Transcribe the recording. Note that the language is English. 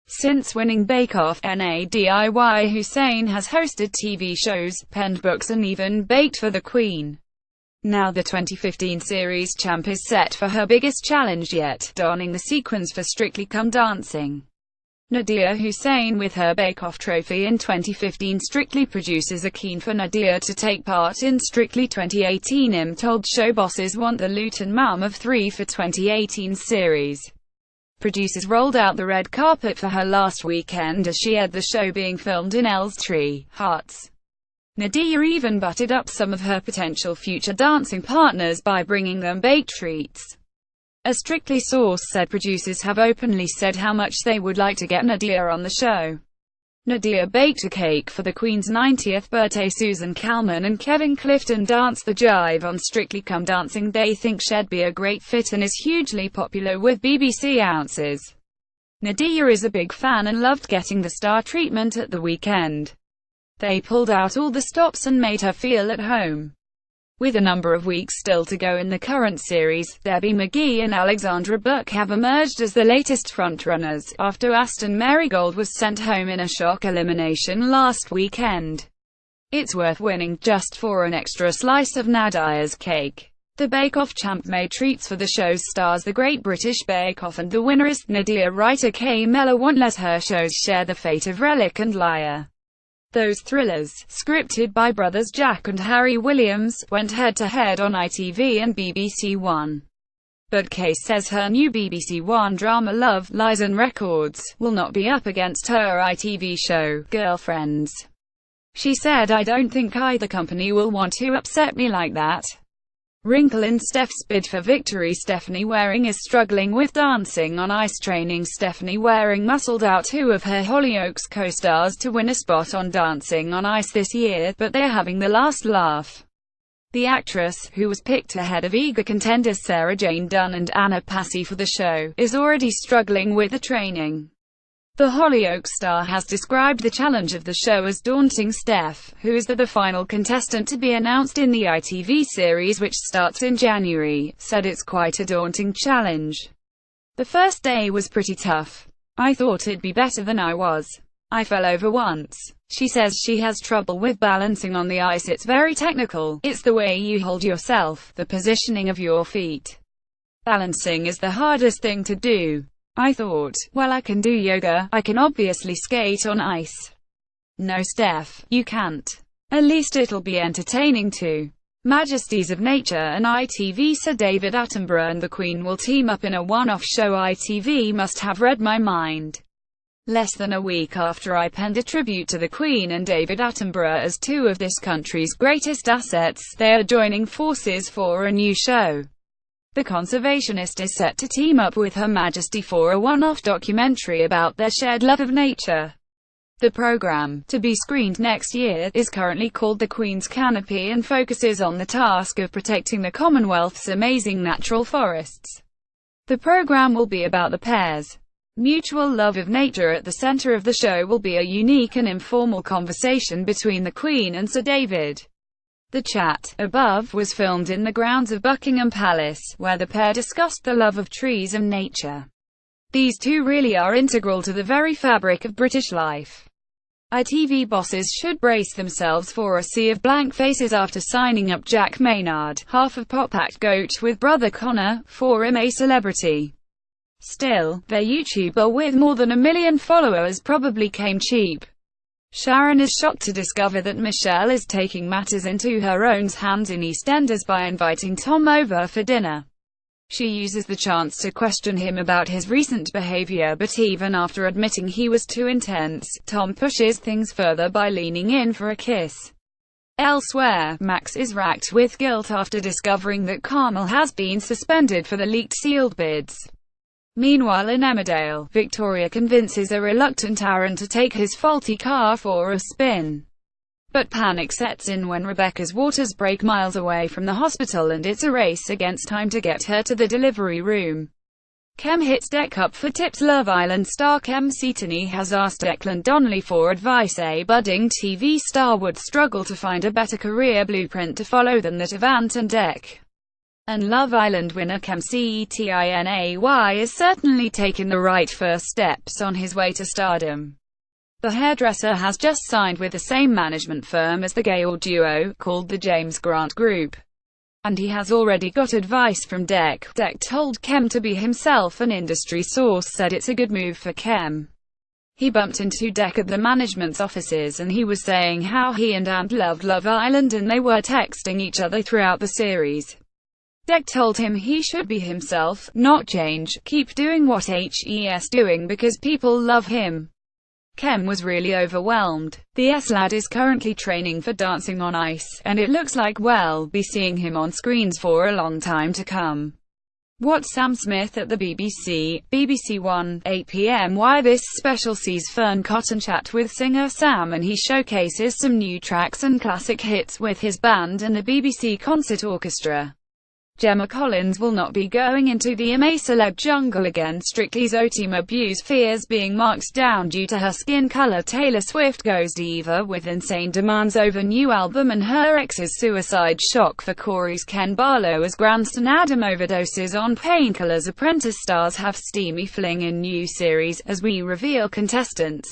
Since winning Bake Off, NADIYA Hussain has hosted TV shows, penned books and even baked for the Queen. Now the 2015 series champ is set for her biggest challenge yet, donning the sequins for Strictly Come Dancing. NADIYA Hussain, with her Bake Off trophy in 2015, Strictly producers are keen for NADIYA to take part in Strictly 2018. Told show bosses want the Luton mum of 3 for 2018's series. Producers rolled out the red carpet for her last weekend as she aired the show being filmed in Elstree, Herts. NADIYA even butted up some of her potential future dancing partners by bringing them baked treats. A Strictly source said producers have openly said how much they would like to get NADIYA on the show. NADIYA baked a cake for the Queen's 90th birthday. Susan Calman and Kevin Clifton danced the jive on Strictly Come Dancing. They think she'd be a great fit and is hugely popular with BBC ounces. NADIYA is a big fan and loved getting the star treatment at the weekend. They pulled out all the stops and made her feel at home. With a number of weeks still to go in the current series, Debbie McGee and Alexandra Burke have emerged as the latest frontrunners, after Aston Marigold was sent home in a shock elimination last weekend. It's worth winning, just for an extra slice of NADIYA's cake. The Bake Off champ made treats for the show's stars, the Great British Bake Off, and the winnerist NADIYA. Writer Kay Mellor won't let her shows share the fate of Relic and Liar. Those thrillers, scripted by brothers Jack and Harry Williams, went head-to-head on ITV and BBC One. But Kay says her new BBC One drama Love, Lies and Records will not be up against her ITV show, Girlfriends. She said, "I don't think either company will want to upset me like that." Wrinkle in Steph's bid for victory. Stephanie Waring is struggling with dancing on ice training. Stephanie Waring muscled out 2 of her Hollyoaks co-stars to win a spot on Dancing on Ice this year, but they're having the last laugh. The actress, who was picked ahead of eager contenders Sarah Jane Dunn and Anna Passy for the show, is already struggling with the training. The Hollyoaks star has described the challenge of the show as daunting. Steph, who is the final contestant to be announced in the ITV series, which starts in January, said it's quite a daunting challenge. "The first day was pretty tough. I thought it'd be better than I was. I fell over once." She says she has trouble with balancing on the ice. "It's very technical. It's the way you hold yourself, the positioning of your feet. Balancing is the hardest thing to do. I thought, well, I can do yoga, I can obviously skate on ice." "No, Steph, you can't. At least it'll be entertaining too." Majesties of Nature and ITV Sir David Attenborough and the Queen will team up in a one-off show. ITV must have read my mind. Less than a week after I penned a tribute to the Queen and David Attenborough as 2 of this country's greatest assets, they are joining forces for a new show. The conservationist is set to team up with Her Majesty for a one-off documentary about their shared love of nature. The program, to be screened next year, is currently called The Queen's Canopy and focuses on the task of protecting the Commonwealth's amazing natural forests. The program will be about the pair's mutual love of nature. At the center of the show will be a unique and informal conversation between the Queen and Sir David. The chat, above, was filmed in the grounds of Buckingham Palace, where the pair discussed the love of trees and nature. These 2 really are integral to the very fabric of British life. ITV bosses should brace themselves for a sea of blank faces after signing up Jack Maynard, half of pop act Goat with brother Connor, for a celebrity. Still, their YouTuber with more than 1 million followers probably came cheap. Sharon is shocked to discover that Michelle is taking matters into her own hands in EastEnders by inviting Tom over for dinner. She uses the chance to question him about his recent behavior, but even after admitting he was too intense, Tom pushes things further by leaning in for a kiss. Elsewhere, Max is racked with guilt after discovering that Carmel has been suspended for the leaked sealed bids. Meanwhile in Emmerdale, Victoria convinces a reluctant Aaron to take his faulty car for a spin. But panic sets in when Rebecca's waters break miles away from the hospital and it's a race against time to get her to the delivery room. Kem hits deck up for tips. Love Island star Kem Cetinay has asked Declan Donnelly for advice. A budding TV star would struggle to find a better career blueprint to follow than that of Ant and Dec. And Love Island winner Kem Cetinay is certainly taking the right first steps on his way to stardom. The hairdresser has just signed with the same management firm as the Gayle duo, called the James Grant Group. And he has already got advice from Deck. Deck told Kem to be himself. An industry source said it's a good move for Kem. He bumped into Deck at the management's offices and he was saying how he and Ant loved Love Island and they were texting each other throughout the series. Deck told him he should be himself, not change, keep doing what he's doing because people love him. Kem was really overwhelmed. The S-lad is currently training for Dancing on Ice, and it looks like we'll be seeing him on screens for a long time to come. What Sam Smith at the BBC One, 8 p.m. Why this special sees Fern Cotton chat with singer Sam and he showcases some new tracks and classic hits with his band and the BBC Concert Orchestra. Gemma Collins will not be going into the MA celeb jungle again. Strictly Zotima Abuse fears being marked down due to her skin color. Taylor Swift goes diva with insane demands over new album and her ex's suicide. Shock for Corey's Ken Barlow as grandson Adam overdoses on painkillers. Apprentice stars have steamy fling in new series, as we reveal contestants.